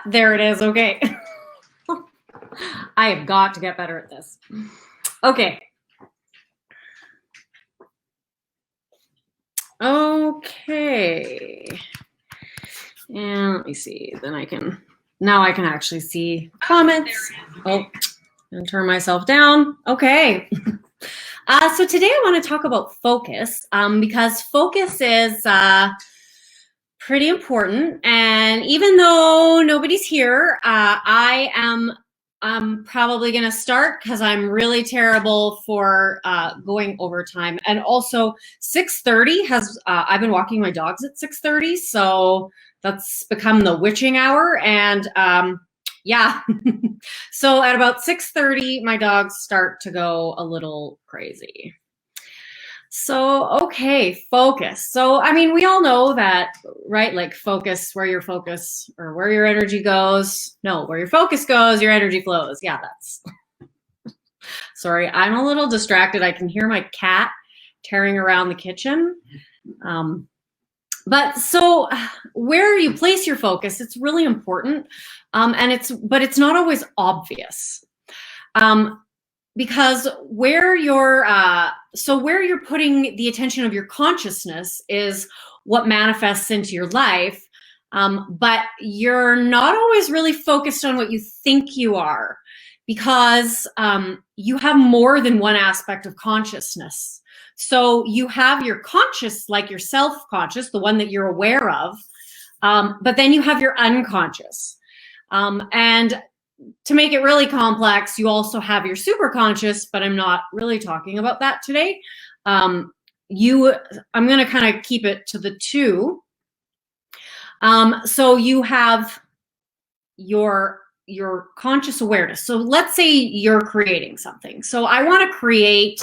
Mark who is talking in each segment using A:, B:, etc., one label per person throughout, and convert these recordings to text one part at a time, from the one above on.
A: there it is. Okay. I have got to get better at this. Okay. Okay. And let me see. Then now I can actually see comments. Oh, and turn myself down. Okay. So today I want to talk about focus because focus is pretty important. And even though nobody's here, I'm probably going to start because I'm really terrible for going overtime. And also 6:30 I've been walking my dogs at 6:30. So that's become the witching hour. And yeah, so at about 6:30, my dogs start to go a little crazy. So, okay, focus. So, I mean, we all know that, right? Like focus, where your focus or where your energy goes. No, where your focus goes, your energy flows. Yeah, that's, sorry, I'm a little distracted. I can hear my cat tearing around the kitchen. But so where you place your focus, it's really important. But it's not always obvious. Because where you're putting the attention of your consciousness is what manifests into your life, but you're not always really focused on what you think you are, because you have more than one aspect of consciousness. So you have your conscious, like your self-conscious, the one that you're aware of, but then you have your unconscious. And to make it really complex, you also have your superconscious, but I'm not really talking about that today. I'm going to kind of keep it to the two. So you have your conscious awareness. So let's say you're creating something. So I want to create,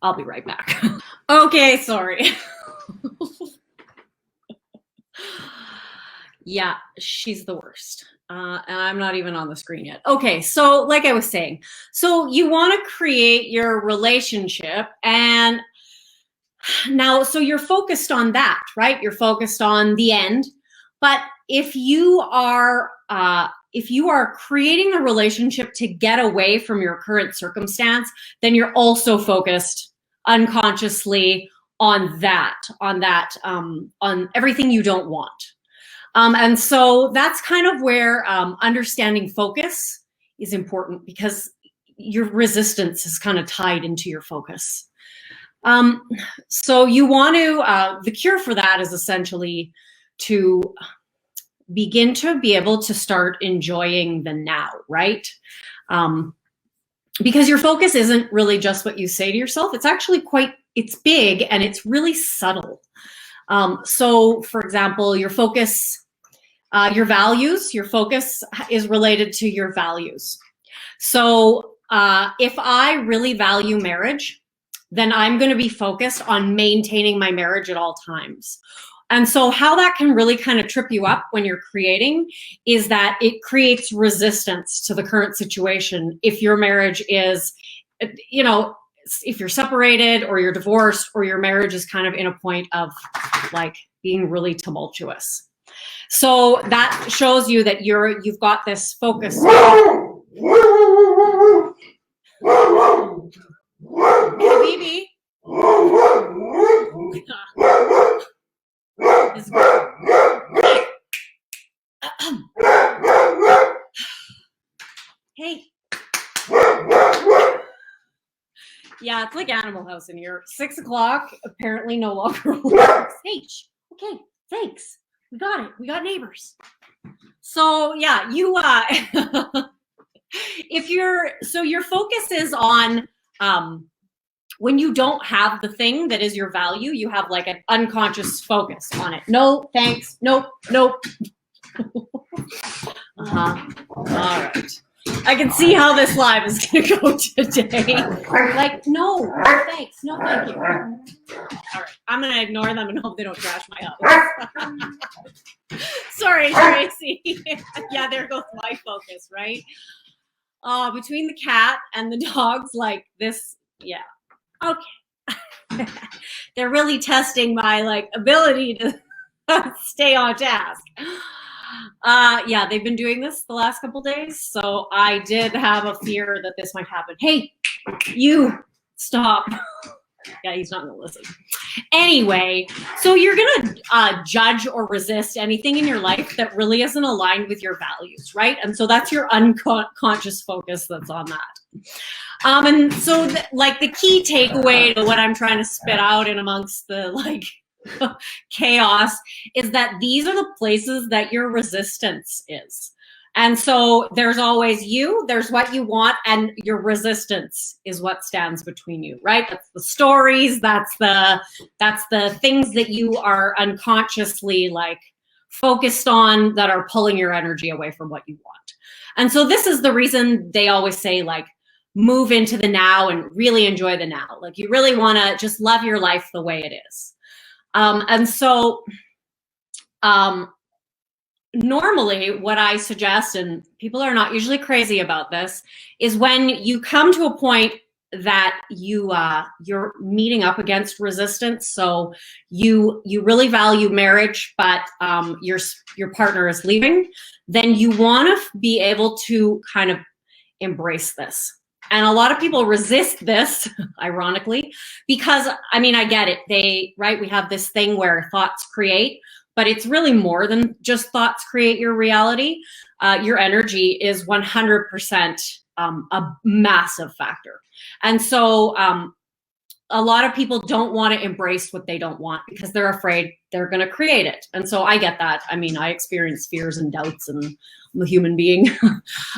A: I'll be right back. Okay, sorry. Yeah, she's the worst. And I'm not even on the screen yet. Okay, so like I was saying, so you want to create your relationship, and now, so you're focused on that, right? You're focused on the end. But if you are creating a relationship to get away from your current circumstance, then you're also focused unconsciously on everything you don't want. And so that's kind of where understanding focus is important, because your resistance is kind of tied into your focus. So you want to, the cure for that is essentially to begin to be able to start enjoying the now, right? Because your focus isn't really just what you say to yourself. It's actually it's big, and it's really subtle. So for example, your focus, your values, your focus is related to your values. So if I really value marriage, then I'm going to be focused on maintaining my marriage at all times. And so how that can really kind of trip you up when you're creating is that it creates resistance to the current situation. If your marriage is, if you're separated or you're divorced, or your marriage is kind of in a point of like being really tumultuous. So that shows you that you've got this focus. Baby. Hey. Yeah, it's like Animal House in here. 6 o'clock, apparently no longer works. Hey, okay, thanks. We got it. We got neighbors. So yeah, your focus is on, when you don't have the thing that is your value, you have like an unconscious focus on it. No, thanks. Nope. All right. I can see how this live is going to go today. Like, no, thanks. No, thank you. All right. I'm going to ignore them and hope they don't trash my house. Sorry, Tracy. Yeah, there goes my focus, right? Between the cat and the dogs, like this, yeah. Okay. They're really testing my ability to stay on task. Yeah, they've been doing this the last couple days. So I did have a fear that this might happen. Hey, you stop. Yeah, he's not going to listen. Anyway, so you're going to judge or resist anything in your life that really isn't aligned with your values, right? And so that's your unconscious focus that's on that. And so like the key takeaway to what I'm trying to spit out in amongst the like chaos is that these are the places that your resistance is. And so there's always you, there's what you want, and your resistance is what stands between you, right? That's the stories, that's the things that you are unconsciously like focused on that are pulling your energy away from what you want. And so this is the reason they always say like move into the now and really enjoy the now. Like you really want to just love your life the way it is. And so normally what I suggest, and people are not usually crazy about this, is when you come to a point that you're meeting up against resistance. So you really value marriage, but your partner is leaving, then you want to be able to kind of embrace this. And a lot of people resist this, ironically, because I mean, I get it. We have this thing where thoughts create, but it's really more than just thoughts create your reality. Your energy is 100% a massive factor. And so a lot of people don't want to embrace what they don't want because they're afraid they're going to create it. And so I get that. I mean, I experience fears and doubts, and I'm a human being.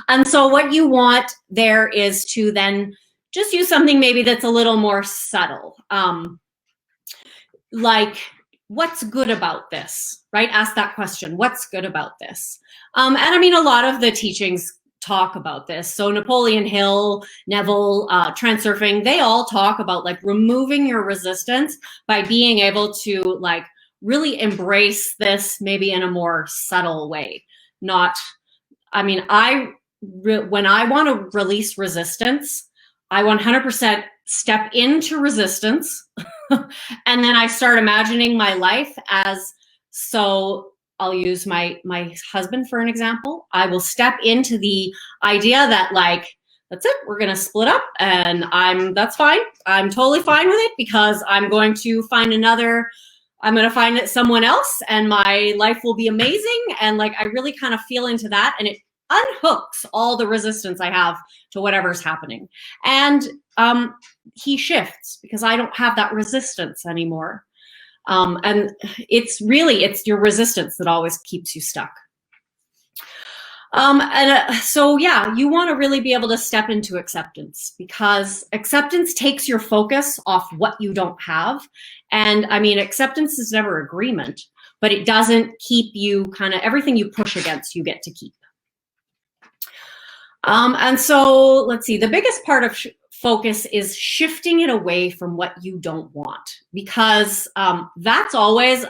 A: And so what you want there is to then just use something maybe that's a little more subtle. Like, what's good about this, right? Ask that question. What's good about this? And I mean, a lot of the teachings talk about this. So Napoleon Hill, Neville, Transurfing, they all talk about like removing your resistance by being able to like really embrace this maybe in a more subtle way. Not, I mean, when I want to release resistance, I 100% step into resistance and then I start imagining my life as, so I'll use my husband for an example. I will step into the idea that like, that's it, we're going to split up and that's fine. I'm totally fine with it because I'm going to find someone else and my life will be amazing. And like, I really kind of feel into that and it unhooks all the resistance I have to whatever's happening. And he shifts because I don't have that resistance anymore. And it's your resistance that always keeps you stuck. So yeah, you want to really be able to step into acceptance because acceptance takes your focus off what you don't have. And I mean, acceptance is never agreement, but it doesn't keep you everything you push against, you get to keep. And so let's see, the biggest part of focus is shifting it away from what you don't want, because that's always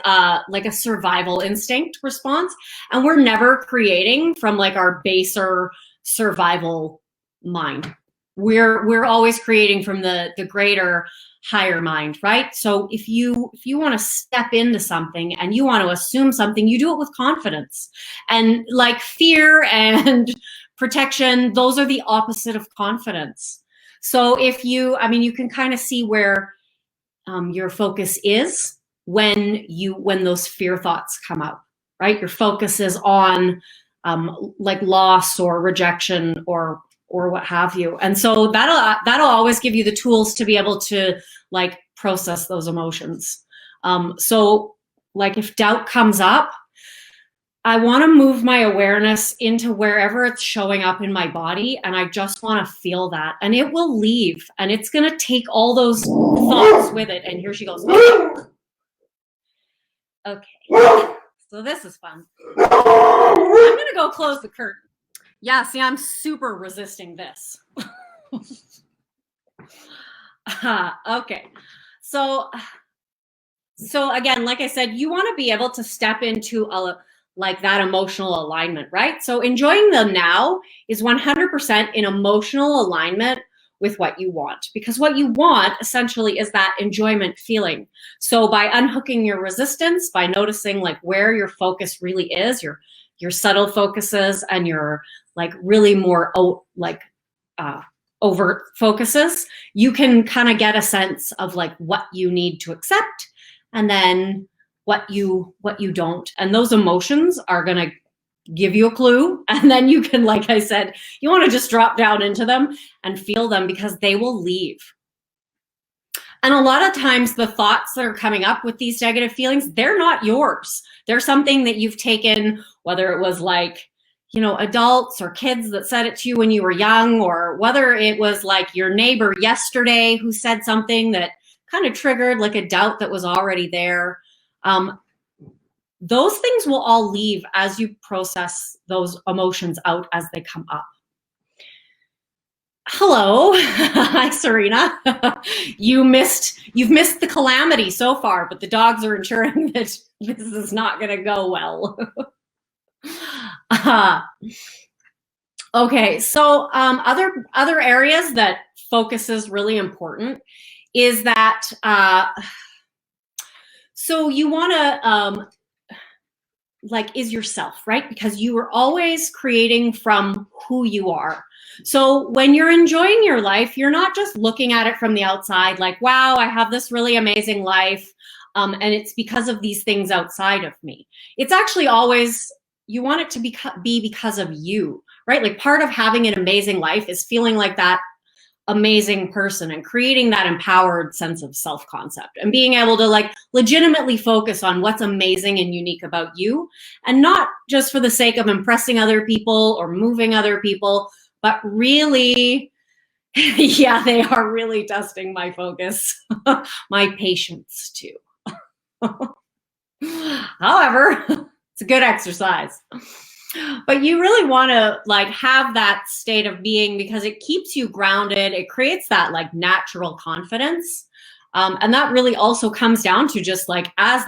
A: like a survival instinct response. And we're never creating from like our baser survival mind. We're always creating from the greater higher mind, right? So if you want to step into something and you want to assume something, you do it with confidence. And like fear and protection, those are the opposite of confidence. So you can kind of see where your focus is when those fear thoughts come up, right? Your focus is on like loss or rejection or what have you. And so that'll always give you the tools to be able to like process those emotions. So like if doubt comes up, I want to move my awareness into wherever it's showing up in my body, and I just want to feel that, and it will leave, and it's going to take all those thoughts with it. And here she goes. Okay, so this is fun. I'm going to go close the curtain. Yeah, see, I'm super resisting this. Okay, so again, like I said, you want to be able to step into like that emotional alignment, right? So enjoying the now is 100% in emotional alignment with what you want, because what you want essentially is that enjoyment feeling. So by unhooking your resistance, by noticing like where your focus really is, you're your subtle focuses and your like really more overt focuses, you can kind of get a sense of like what you need to accept and then what you don't. And those emotions are going to give you a clue. And then you can, like I said, you want to just drop down into them and feel them because they will leave. And a lot of times the thoughts that are coming up with these negative feelings, they're not yours. They're something that you've taken, whether it was like, you know, adults or kids that said it to you when you were young, or whether it was like your neighbor yesterday who said something that kind of triggered like a doubt that was already there. Those things will all leave as you process those emotions out as they come up. Hello, hi Serena. You've missed the calamity so far, but the dogs are ensuring that this is not going to go well. Okay, so other areas that focus is really important is that so you want to like is yourself, right? Because you are always creating from who you are. So when you're enjoying your life, you're not just looking at it from the outside like, wow, I have this really amazing life, and it's because of these things outside of me. It's actually always, you want it to be because of you, right? Like part of having an amazing life is feeling like that amazing person and creating that empowered sense of self-concept and being able to like legitimately focus on what's amazing and unique about you, and not just for the sake of impressing other people or moving other people, but really, yeah, they are really testing my focus, my patience too. However, it's a good exercise. But you really want to like have that state of being because it keeps you grounded. It creates that like natural confidence. And that really also comes down to just like as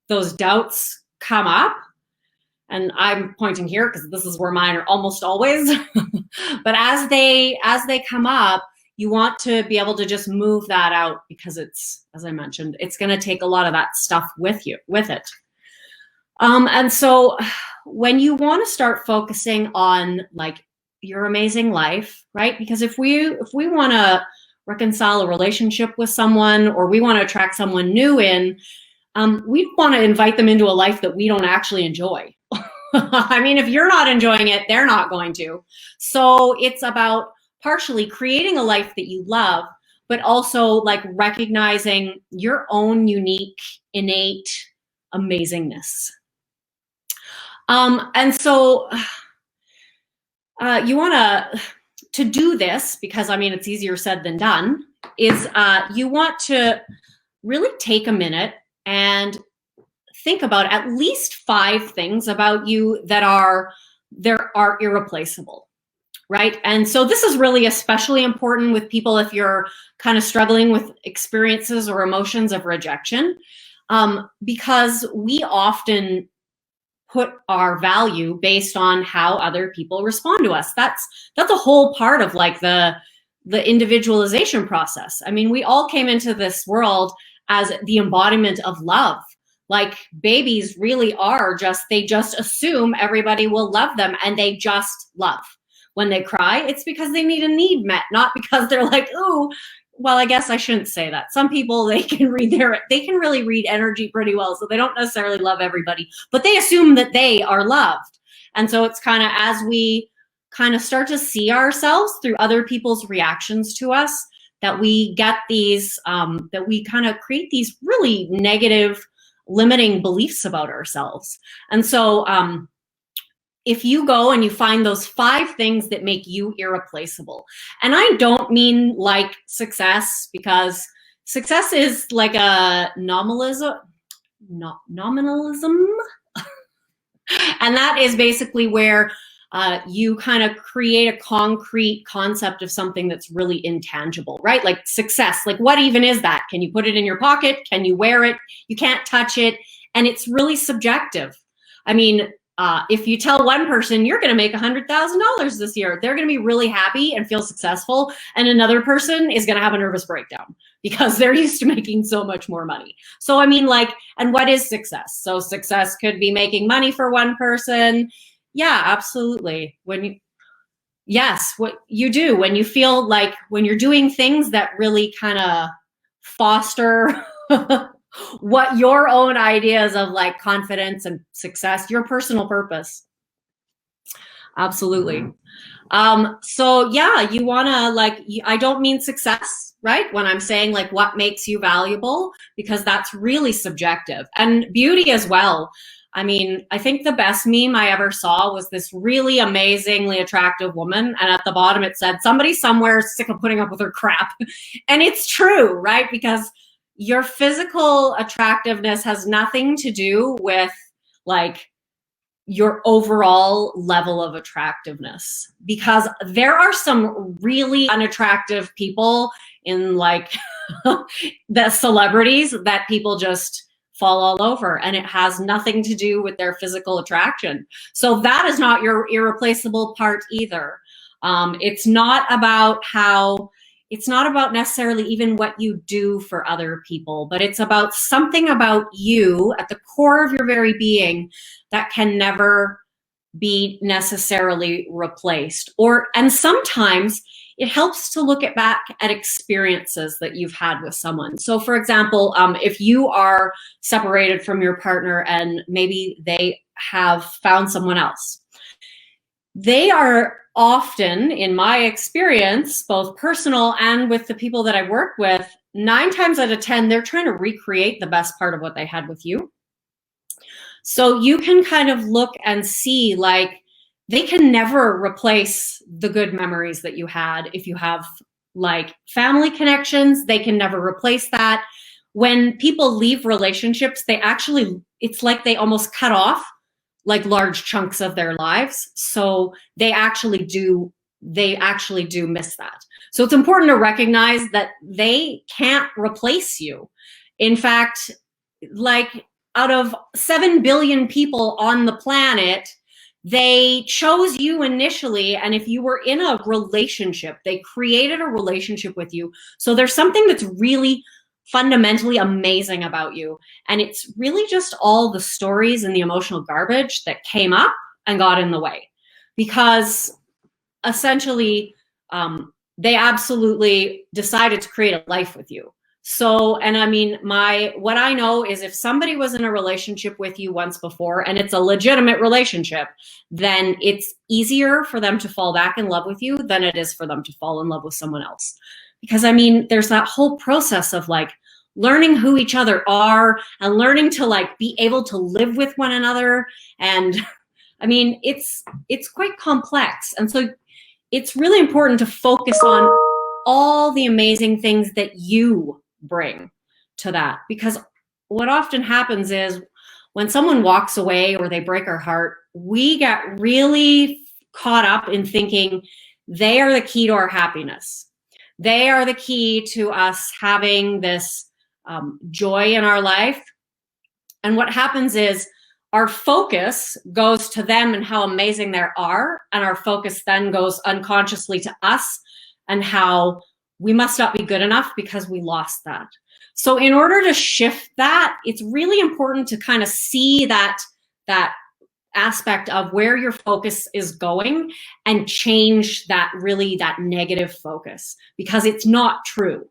A: those doubts come up, and I'm pointing here because this is where mine are almost always, but as they come up, you want to be able to just move that out because it's, as I mentioned, it's going to take a lot of that stuff with it. And so when you want to start focusing on like your amazing life, right? Because if we want to reconcile a relationship with someone, or we want to attract someone new in, we want to invite them into a life that we don't actually enjoy. I mean, if you're not enjoying it, they're not going to. So it's about partially creating a life that you love, but also like recognizing your own unique, innate amazingness. And so you want to do this because, I mean, it's easier said than done, is you want to really take a minute and think about at least 5 things about you that are irreplaceable, right? And so this is really especially important with people if you're kind of struggling with experiences or emotions of rejection, because we often put our value based on how other people respond to us. That's a whole part of like the individualization process. I mean, we all came into this world as the embodiment of love. Like babies really are they just assume everybody will love them, and they just love. When they cry, it's because they need a need met, not because they're like, oh, well, I guess I shouldn't say that. Some people, they can really read energy pretty well, so they don't necessarily love everybody, but they assume that they are loved. And so it's kind of as we kind of start to see ourselves through other people's reactions to us, that we get these, that we kind of create these really negative, limiting beliefs about ourselves. And so if you go and you find those 5 things that make you irreplaceable, and I don't mean like success, because success is like a nominalism. And that is basically where you kind of create a concrete concept of something that's really intangible, right? Like success, like what even is that? Can you put it in your pocket? Can you wear it? You can't touch it. And it's really subjective. I mean, If you tell one person you're going to make $100,000 this year, they're going to be really happy and feel successful. And another person is going to have a nervous breakdown because they're used to making so much more money. So, I mean, like, and what is success? So success could be making money for one person. Yeah, absolutely. Yes, what you do when you feel like when you're doing things that really kind of foster what your own ideas of like confidence and success, your personal purpose. Absolutely. So yeah, you want to like, I don't mean success, right? When I'm saying like what makes you valuable, because that's really subjective, and beauty as well. I mean, I think the best meme I ever saw was this really amazingly attractive woman. And at the bottom it said, somebody somewhere is sick of putting up with her crap. And it's true, right? Because your physical attractiveness has nothing to do with like your overall level of attractiveness, because there are some really unattractive people in like the celebrities that people just fall all over, and it has nothing to do with their physical attraction. So that is not your irreplaceable part either. It's not about necessarily even what you do for other people, but it's about something about you at the core of your very being that can never be necessarily replaced. And sometimes it helps to look back at experiences that you've had with someone. So for example, if you are separated from your partner and maybe they have found someone else, they are often, in my experience, both personal and with the people that I work with, 9 times out of 10, they're trying to recreate the best part of what they had with you. So you can kind of look and see like they can never replace the good memories that you had. If you have like family connections, they can never replace that. When people leave relationships, it's like they almost cut off like large chunks of their lives. So they actually do miss that. So it's important to recognize that they can't replace you. In fact, like out of 7 billion people on the planet, they chose you initially. And if you were in a relationship, they created a relationship with you. So there's something that's really fundamentally amazing about you. And it's really just all the stories and the emotional garbage that came up and got in the way. Because essentially, they absolutely decided to create a life with you. So, and I mean, what I know is if somebody was in a relationship with you once before and it's a legitimate relationship, then it's easier for them to fall back in love with you than it is for them to fall in love with someone else. Because I mean, there's that whole process of like learning who each other are and learning to like be able to live with one another. And I mean, it's quite complex. And so it's really important to focus on all the amazing things that you bring to that. Because what often happens is when someone walks away or they break our heart, we get really caught up in thinking they are the key to our happiness. They are the key to us having this joy in our life. And what happens is our focus goes to them and how amazing they are. And our focus then goes unconsciously to us and how we must not be good enough because we lost that. So in order to shift that, it's really important to kind of see that aspect of where your focus is going and change that negative focus, because it's not true.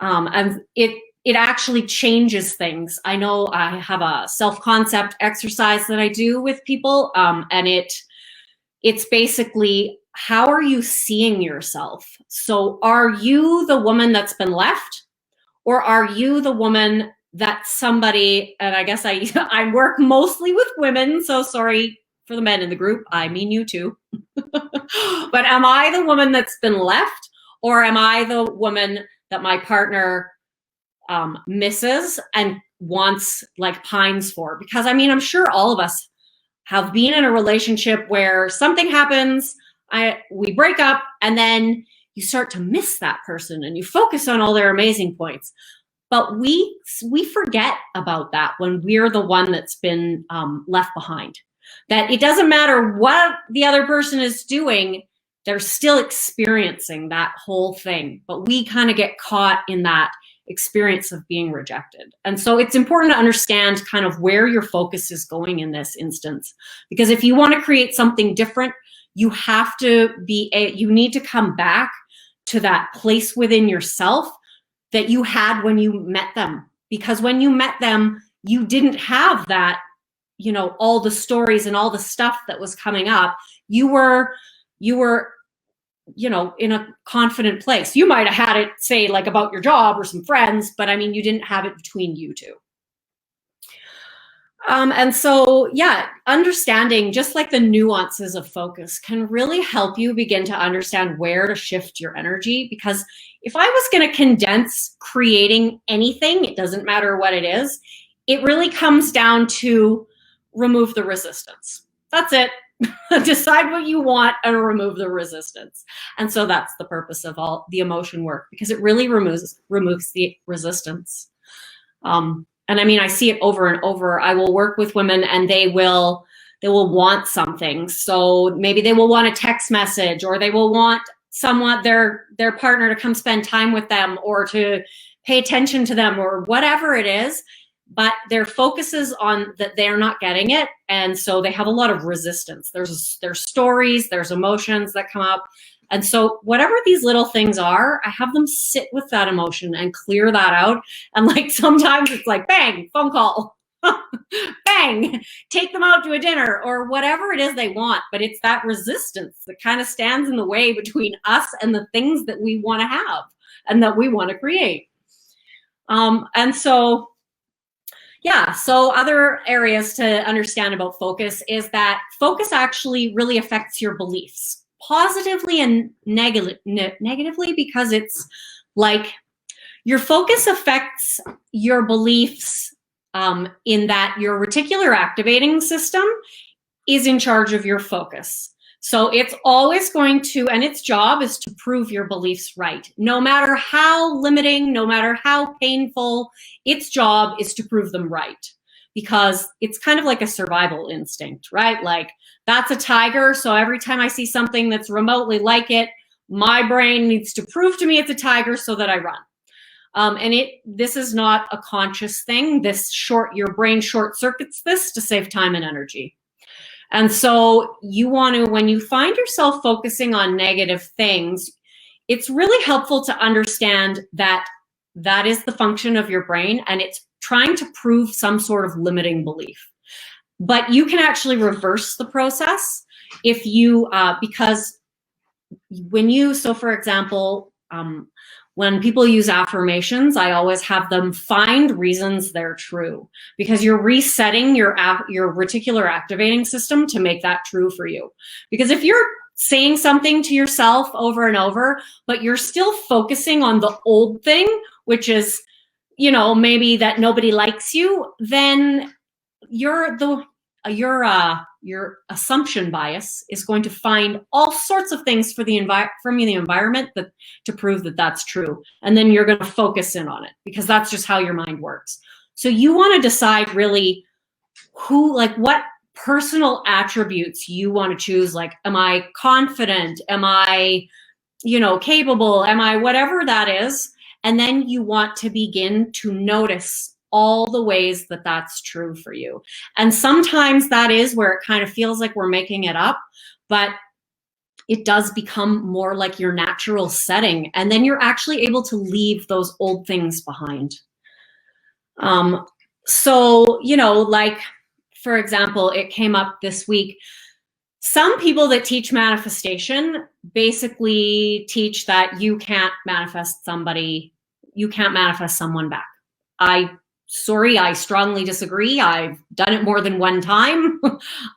A: And it actually changes things. I know I have a self-concept exercise that I do with people, and it's basically, how are you seeing yourself? So are you the woman that's been left, or are you the woman that somebody, and I guess I work mostly with women, so sorry for the men in the group, I mean you too. But am I the woman that's been left, or am I the woman that my partner misses and wants, like pines for? Because I mean, I'm sure all of us have been in a relationship where something happens, we break up, and then you start to miss that person and you focus on all their amazing points. But we forget about that when we're the one that's been left behind. That it doesn't matter what the other person is doing, they're still experiencing that whole thing. But we kind of get caught in that experience of being rejected. And so it's important to understand kind of where your focus is going in this instance. Because if you want to create something different, you have to you need to come back to that place within yourself that you had when you met them. Because when you met them, you didn't have that, you know, all the stories and all the stuff that was coming up. You were, you know, in a confident place. You might have had it, say, like about your job or some friends, but I mean, you didn't have it between you two. And so, yeah, understanding just like the nuances of focus can really help you begin to understand where to shift your energy. Because if I was going to condense creating anything, it doesn't matter what it is, it really comes down to remove the resistance. That's it. Decide what you want and remove the resistance. And so that's the purpose of all the emotion work, because it really removes the resistance. And I mean, I see it over and over. I will work with women and they will want something. So maybe they will want a text message, or they will want someone, their partner, to come spend time with them, or to pay attention to them, or whatever it is. But their focus is on that they're not getting it. And so they have a lot of resistance. There's stories, there's emotions that come up. And so whatever these little things are, I have them sit with that emotion and clear that out. And like sometimes it's like, bang, phone call, bang, take them out to a dinner, or whatever it is they want. But it's that resistance that kind of stands in the way between us and the things that we want to have and that we want to create. And so, yeah, so other areas to understand about focus is that focus actually really affects your beliefs, positively and negatively, because it's like your focus affects your beliefs in that your reticular activating system is in charge of your focus. So it's always going to, and its job is to prove your beliefs right. No matter how limiting, no matter how painful, its job is to prove them right. Because it's kind of like a survival instinct, right? Like, that's a tiger, so every time I see something that's remotely like it, my brain needs to prove to me it's a tiger so that I run. And this is not a conscious thing. Your brain short circuits this to save time and energy. And so you want to, when you find yourself focusing on negative things, it's really helpful to understand that that is the function of your brain, and it's trying to prove some sort of limiting belief. But you can actually reverse the process if you, because so for example, when people use affirmations, I always have them find reasons they're true, because you're resetting your reticular activating system to make that true for you. Because if you're saying something to yourself over and over, but you're still focusing on the old thing, which is, you know, maybe that nobody likes you, then your assumption bias is going to find all sorts of things from the environment to prove that that's true. And then you're going to focus in on it, because that's just how your mind works. So you want to decide really what personal attributes you want to choose. Like, am I confident? Am I, capable? Am I whatever that is? And then you want to begin to notice all the ways that that's true for you. And sometimes that is where it kind of feels like we're making it up, but it does become more like your natural setting. And then you're actually able to leave those old things behind. So, like, for example, it came up this week. Some people that teach manifestation basically teach that you can't manifest someone back. I strongly disagree. I've done it more than one time.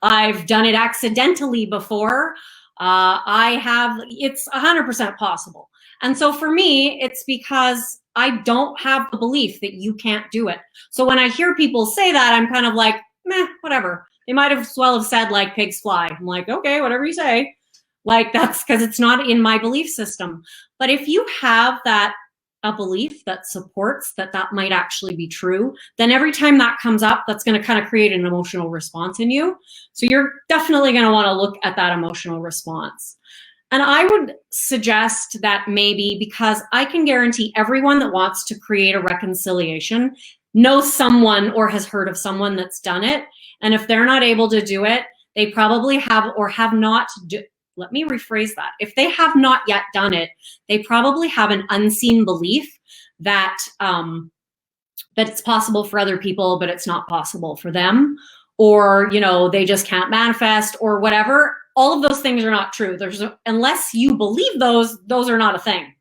A: I've done it accidentally before. It's 100% possible. And so for me, it's because I don't have the belief that you can't do it. So when I hear people say that, I'm kind of like, meh, whatever. They might as well have said like pigs fly. I'm like, okay, whatever you say. Like, that's because it's not in my belief system. But if you have that a belief that supports that that might actually be true, then every time that comes up, that's going to kind of create an emotional response in you. So you're definitely going to want to look at that emotional response. And I would suggest that maybe, because I can guarantee everyone that wants to create a reconciliation knows someone or has heard of someone that's done it. And if they're not able to do it, they probably have or have not let me rephrase that. If they have not yet done it, they probably have an unseen belief that that it's possible for other people, but it's not possible for them, or they just can't manifest, or whatever. All of those things are not true. Unless you believe those are not a thing.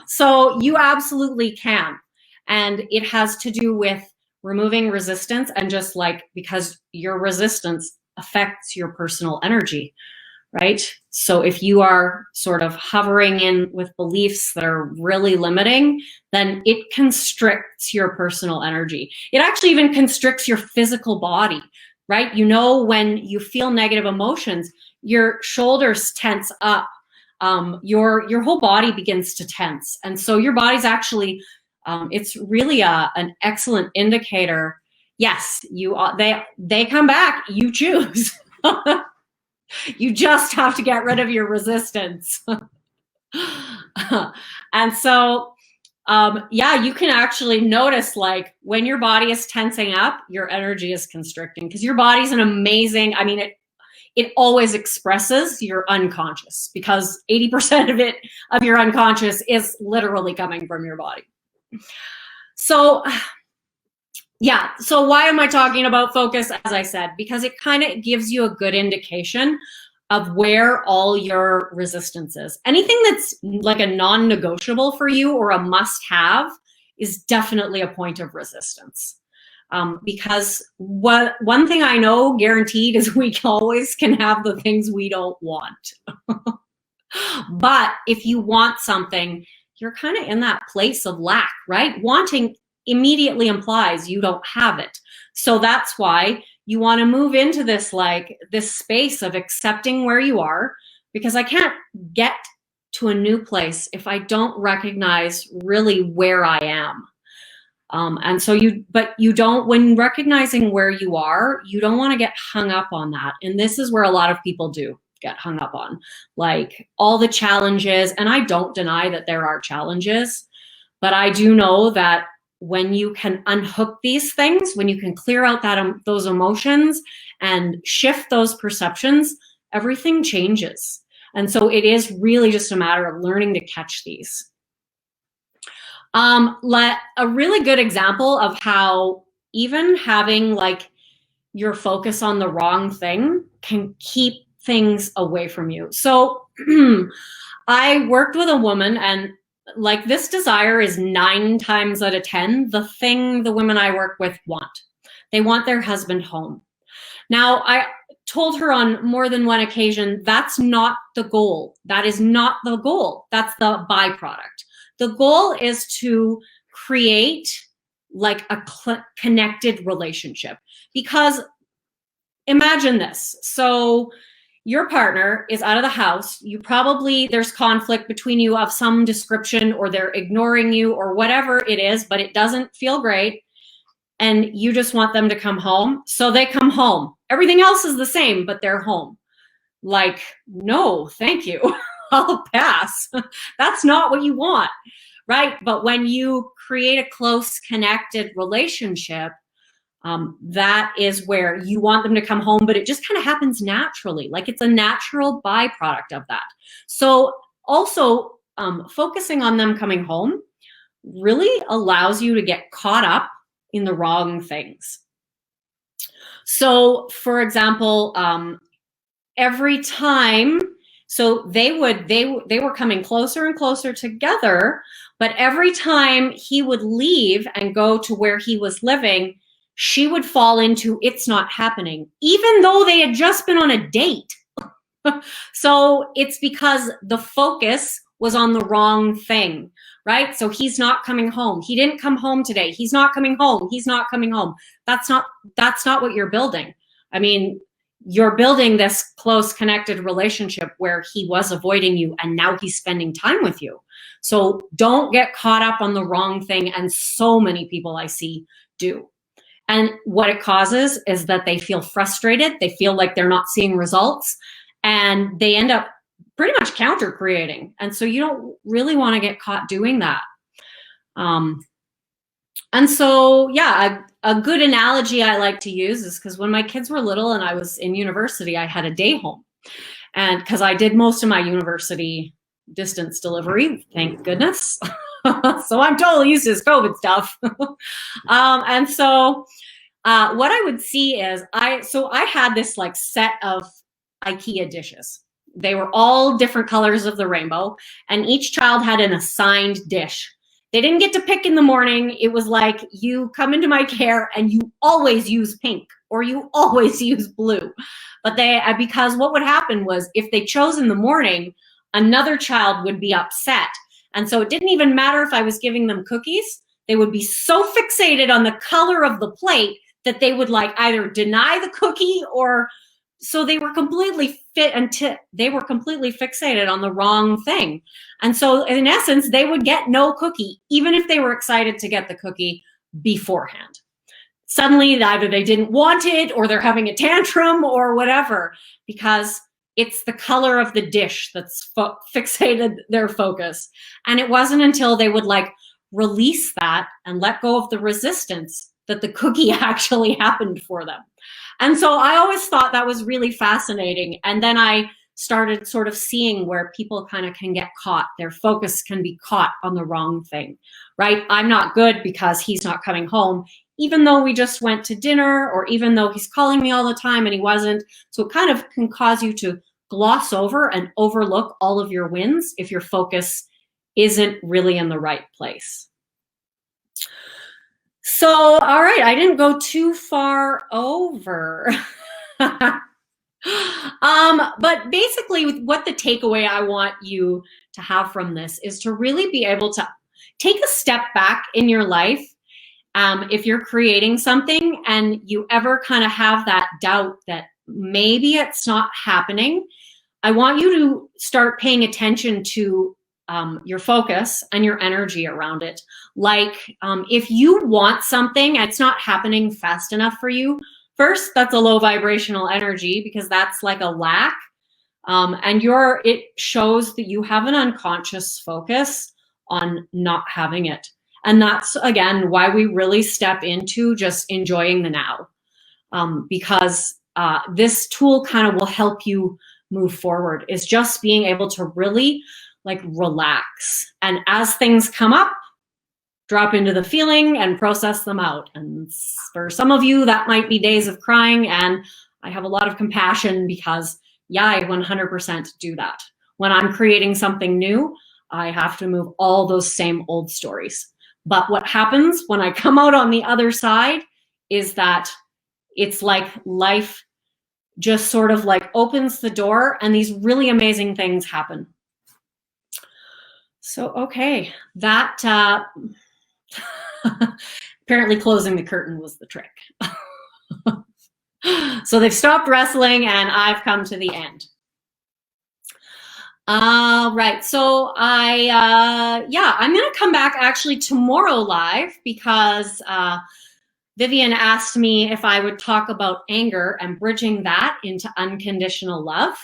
A: So you absolutely can, and it has to do with removing resistance, and just like, because your resistance affects your personal energy, right? So if you are sort of hovering in with beliefs that are really limiting, then it constricts your personal energy. It actually even constricts your physical body, right? When you feel negative emotions, your shoulders tense up, your whole body begins to tense. And so your body's actually, it's really an excellent indicator. Yes, they come back, you choose. You just have to get rid of your resistance. And so, yeah, you can actually notice, like, when your body is tensing up, your energy is constricting, because your body's an amazing, it always expresses your unconscious, because 80% of your unconscious is literally coming from your body. So yeah, so why am I talking about focus? As I said, because it kind of gives you a good indication of where all your resistance is. Anything that's like a non-negotiable for you or a must-have is definitely a point of resistance. Because one thing I know guaranteed is we always can have the things we don't want. But if you want something, you're kind of in that place of lack, right? Wanting immediately implies you don't have it. So that's why you want to move into this space of accepting where you are, because I can't get to a new place if I don't recognize really where I am. And so when recognizing where you are, you don't want to get hung up on that. And this is where a lot of people do get hung up on, like, all the challenges. And I don't deny that there are challenges, but I do know that when you can unhook these things, when you can clear out those emotions and shift those perceptions, everything changes. And so it is really just a matter of learning to catch these. A really good example of how even having your focus on the wrong thing can keep things away from you. So I worked with a woman, and this desire is 9 times out of 10 the thing the women I work with want. They want their husband home. Now, I told her on more than one occasion, that's not the goal. That is not the goal. That's the byproduct. The goal is to create a connected relationship. Because imagine this. So your partner is out of the house. There's conflict between you of some description, or they're ignoring you, or whatever it is, but it doesn't feel great. And you just want them to come home. So they come home. Everything else is the same, but they're home. No, thank you. I'll pass. That's not what you want, right? But when you create a close, connected relationship, that is where you want them to come home, but it just kind of happens naturally. It's a natural byproduct of that. So also focusing on them coming home really allows you to get caught up in the wrong things. So for example, every time, so they were coming closer and closer together, but every time he would leave and go to where he was living, she would fall into it's not happening, even though they had just been on a date. So it's because the focus was on the wrong thing, right? So he's not coming home. He didn't come home today. He's not coming home. He's not coming home. That's not what you're building. you're building this close connected relationship where he was avoiding you and now he's spending time with you. So don't get caught up on the wrong thing. And so many people I see do. And what it causes is that they feel frustrated. They feel like they're not seeing results and they end up pretty much counter creating. And so you don't really want to get caught doing that. And so, yeah, a good analogy I like to use is because when my kids were little and I was in university, I had a day home. And because I did most of my university distance delivery, thank goodness. So I'm totally used to this COVID stuff. And so what I would see is, I had this like set of IKEA dishes. They were all different colors of the rainbow, and each child had an assigned dish. They didn't get to pick in the morning. It was like, you come into my care and you always use pink or you always use blue. But because what would happen was if they chose in the morning, another child would be upset. And so it didn't even matter if I was giving them cookies. They would be so fixated on the color of the plate that they would like either deny the cookie or so they were completely fixated on the wrong thing. And so in essence, they would get no cookie, even if they were excited to get the cookie beforehand. Suddenly, either they didn't want it or they're having a tantrum or whatever, because it's the color of the dish that's fixated their focus. And it wasn't until they would like release that and let go of the resistance that the cookie actually happened for them. And so I always thought that was really fascinating. And then I started sort of seeing where people kind of can get caught. Their focus can be caught on the wrong thing, right? I'm not good because he's not coming home, even though we just went to dinner, or even though he's calling me all the time and he wasn't. So it kind of can cause you to gloss over and overlook all of your wins if your focus isn't really in the right place. So, all right, I didn't go too far over. But basically what the takeaway I want you to have from this is to really be able to take a step back in your life. If you're creating something and you ever kind of have that doubt that maybe it's not happening, I want you to start paying attention to your focus and your energy around it. Like if you want something, it's not happening fast enough for you. First, that's a low vibrational energy because that's like a lack. And it shows that you have an unconscious focus on not having it. And that's, again, why we really step into just enjoying the now. Because this tool kind of will help you move forward, is just being able to really like relax. And as things come up, drop into the feeling and process them out. And for some of you, that might be days of crying. And I have a lot of compassion because, yeah, I 100% do that. When I'm creating something new, I have to move all those same old stories. But what happens when I come out on the other side is that it's like life just sort of like opens the door and these really amazing things happen. So, okay, that apparently closing the curtain was the trick. So they've stopped wrestling and I've come to the end. Right, so I'm gonna come back actually tomorrow live because Vivian asked me if I would talk about anger and bridging that into unconditional love.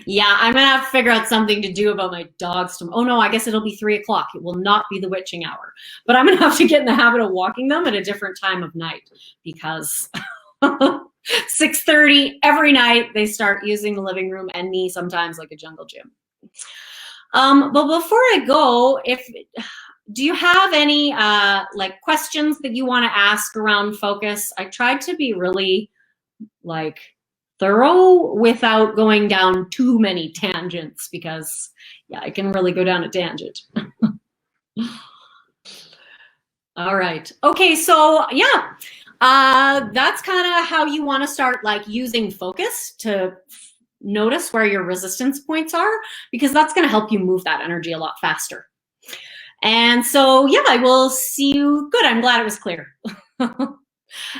A: Yeah, I'm gonna have to figure out something to do about my dogs tomorrow. Oh no, I guess it'll be 3 o'clock. It will not be the witching hour, but I'm gonna have to get in the habit of walking them at a different time of night because 6:30 every night they start using the living room and me sometimes like a jungle gym. But before I go, do you have any like questions that you want to ask around focus? I tried to be really like thorough without going down too many tangents because yeah, I can really go down a tangent. All right. Okay, so yeah, that's kind of how you want to start like using focus to notice where your resistance points are, because that's going to help you move that energy a lot faster. And so, yeah, I will see you. Good. I'm glad it was clear.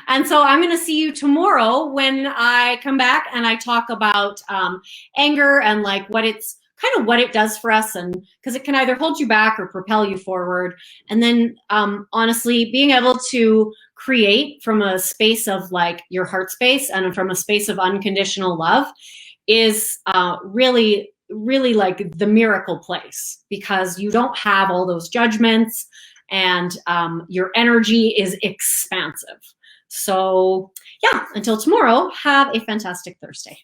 A: And And so I'm going to see you tomorrow when I come back and I talk about anger and like what it's kind of what it does for us, and because it can either hold you back or propel you forward. And then honestly, being able to create from a space of like your heart space and from a space of unconditional love is really, really like the miracle place, because you don't have all those judgments and your energy is expansive. So yeah, until tomorrow, have a fantastic Thursday.